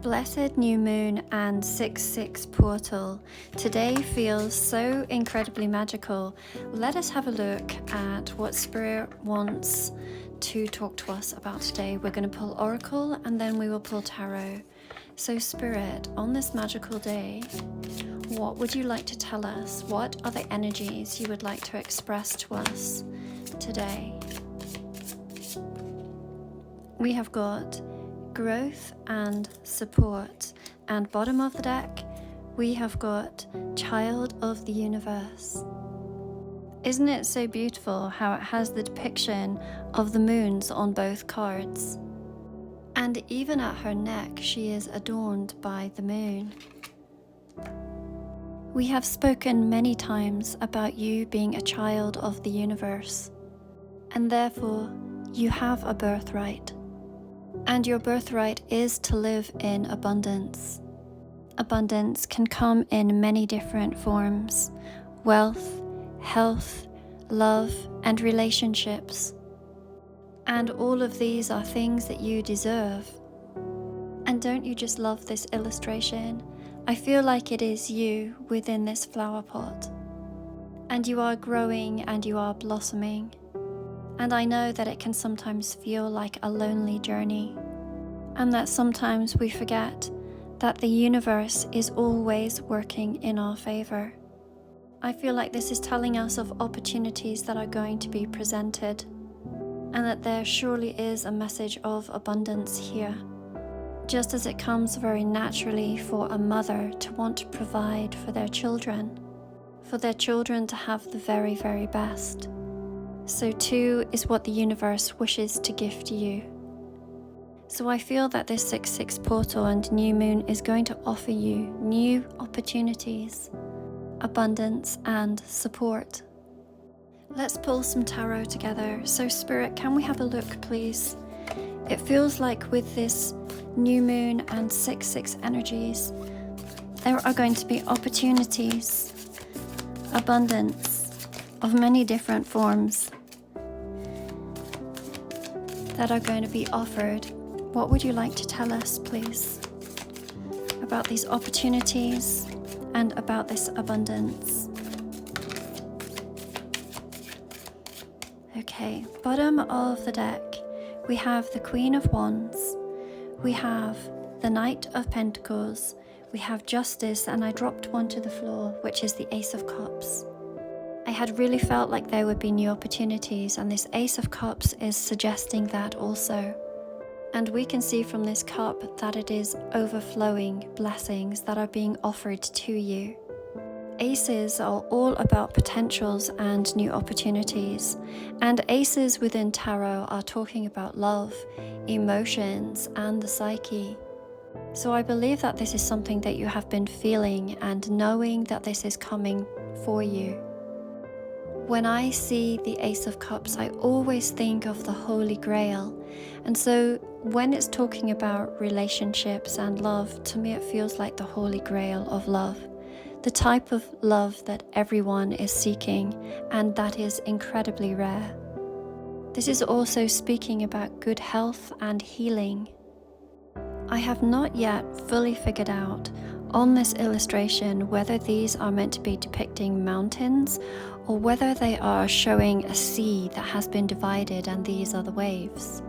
Blessed new moon and 6/6 portal. Today feels so incredibly magical. Let us have a look at what Spirit wants to talk to us about today. We're going to pull Oracle and then we will pull Tarot. So Spirit, on this magical day, what would you like to tell us? What are the energies you would like to express to us today? We have got growth and support, and bottom of the deck we have got child of the universe. Isn't it so beautiful how it has the depiction of the moons on both cards, and even at her neck she is adorned by the moon. We have spoken many times about you being a child of the universe, and therefore you have a birthright. And your birthright is to live in abundance. Abundance can come in many different forms: wealth, health, love, and relationships. And all of these are things that you deserve. And don't you just love this illustration? I feel like it is you within this flower pot. And you are growing and you are blossoming. And I know that it can sometimes feel like a lonely journey, and that sometimes we forget that the universe is always working in our favor. I feel like this is telling us of opportunities that are going to be presented, and that there surely is a message of abundance here, just as it comes very naturally for a mother to want to provide for their children to have the very, very best. So too is what the universe wishes to gift you. So I feel that this 6/6 portal and new moon is going to offer you new opportunities, abundance and support. Let's pull some tarot together. So Spirit, can we have a look please? It feels like with this new moon and 6/6 energies, there are going to be opportunities, abundance of many different forms that are going to be offered. What would you like to tell us, please, about these opportunities and about this abundance? Okay, bottom of the deck, we have the Queen of Wands, we have the Knight of Pentacles, we have Justice, and I dropped one to the floor, which is the Ace of Cups. I had really felt like there would be new opportunities, and this Ace of Cups is suggesting that also. And we can see from this cup that it is overflowing blessings that are being offered to you. Aces are all about potentials and new opportunities, and aces within tarot are talking about love, emotions, and the psyche. So I believe that this is something that you have been feeling and knowing that this is coming for you. When I see the Ace of Cups, I always think of the Holy Grail. And so when it's talking about relationships and love, to me it feels like the Holy Grail of love. The type of love that everyone is seeking, and that is incredibly rare. This is also speaking about good health and healing. I have not yet fully figured out on this illustration whether these are meant to be depicting mountains or whether they are showing a sea that has been divided and these are the waves.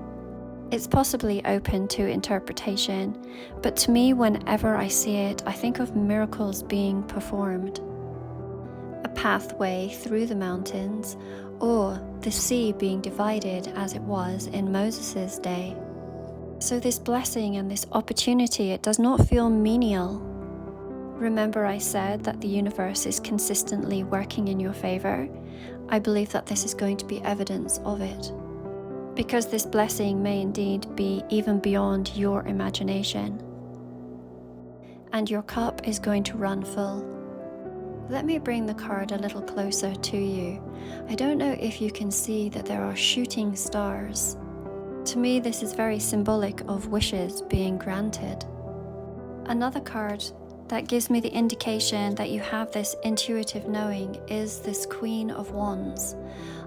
It's possibly open to interpretation, but to me, whenever I see it, I think of miracles being performed. A pathway through the mountains, or the sea being divided as it was in Moses' day. So this blessing and this opportunity, it does not feel menial. Remember I said that the universe is consistently working in your favor? I believe that this is going to be evidence of it, because this blessing may indeed be even beyond your imagination. And your cup is going to run full. Let me bring the card a little closer to you. I don't know if you can see that there are shooting stars. To me, this is very symbolic of wishes being granted. Another card that gives me the indication that you have this intuitive knowing is this Queen of Wands.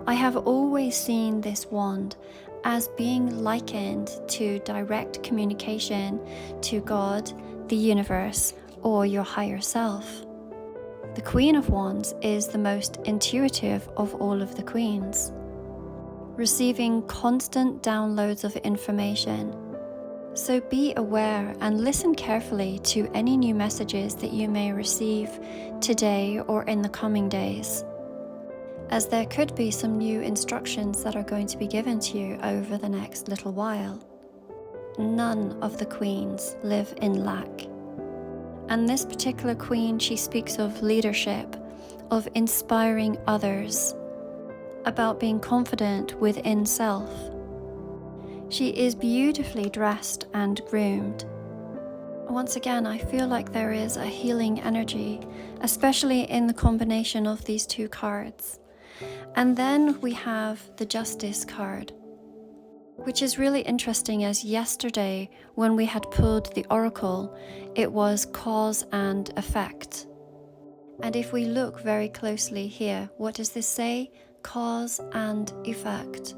I have always seen this wand as being likened to direct communication to God, the universe, or your higher self. The Queen of Wands is the most intuitive of all of the queens, receiving constant downloads of information. So be aware and listen carefully to any new messages that you may receive today or in the coming days, as there could be some new instructions that are going to be given to you over the next little while. None of the queens live in lack. And this particular queen, she speaks of leadership, of inspiring others, about being confident within self. She is beautifully dressed and groomed. Once again, I feel like there is a healing energy, especially in the combination of these two cards. And then we have the Justice card, which is really interesting, as yesterday when we had pulled the Oracle, it was cause and effect. And if we look very closely here, what does this say? Cause and effect.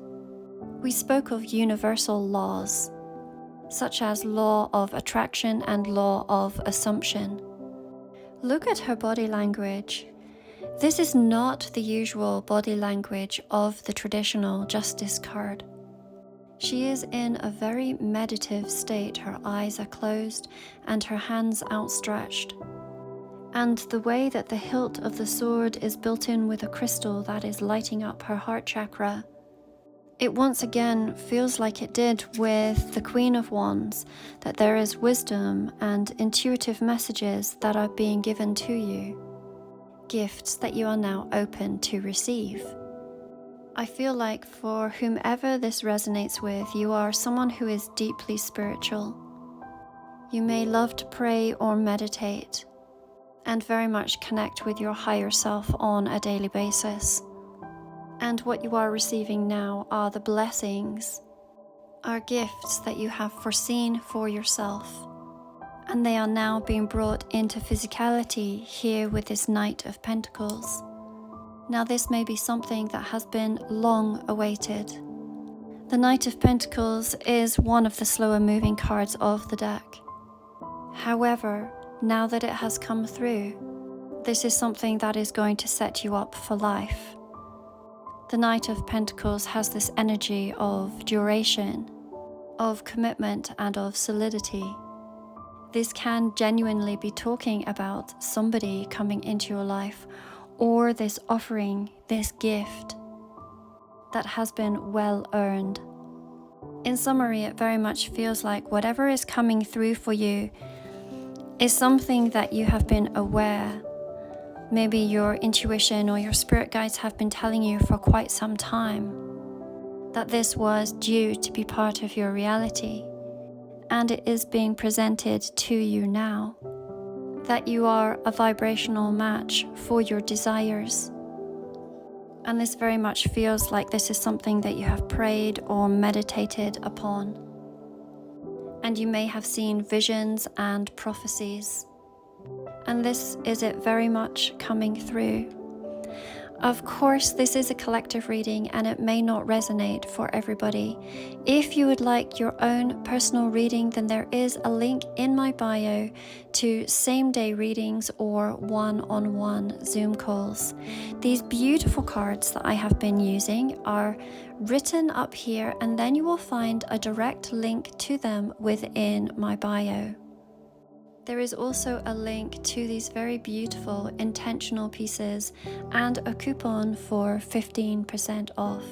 We spoke of universal laws, such as law of attraction and law of assumption. Look at her body language. This is not the usual body language of the traditional Justice card. She is in a very meditative state. Her eyes are closed and her hands outstretched. And the way that the hilt of the sword is built in with a crystal that is lighting up her heart chakra, it once again feels like it did with the Queen of Wands, that there is wisdom and intuitive messages that are being given to you, gifts that you are now open to receive. I feel like for whomever this resonates with, you are someone who is deeply spiritual. You may love to pray or meditate and very much connect with your higher self on a daily basis. And what you are receiving now are the blessings, are gifts that you have foreseen for yourself. And they are now being brought into physicality here with this Knight of Pentacles. Now this may be something that has been long awaited. The Knight of Pentacles is one of the slower moving cards of the deck. However, now that it has come through, this is something that is going to set you up for life. The Knight of Pentacles has this energy of duration, of commitment, and of solidity. This can genuinely be talking about somebody coming into your life, or this offering, this gift that has been well earned. In summary, it very much feels like whatever is coming through for you is something that you have been aware. Maybe your intuition or your spirit guides have been telling you for quite some time that this was due to be part of your reality, and it is being presented to you now, that you are a vibrational match for your desires. And this very much feels like this is something that you have prayed or meditated upon. And you may have seen visions and prophecies. And this is it very much coming through. Of course, this is a collective reading and it may not resonate for everybody. If you would like your own personal reading, then there is a link in my bio to same-day readings or one-on-one Zoom calls. These beautiful cards that I have been using are written up here, and then you will find a direct link to them within my bio. There is also a link to these very beautiful intentional pieces and a coupon for 15% off.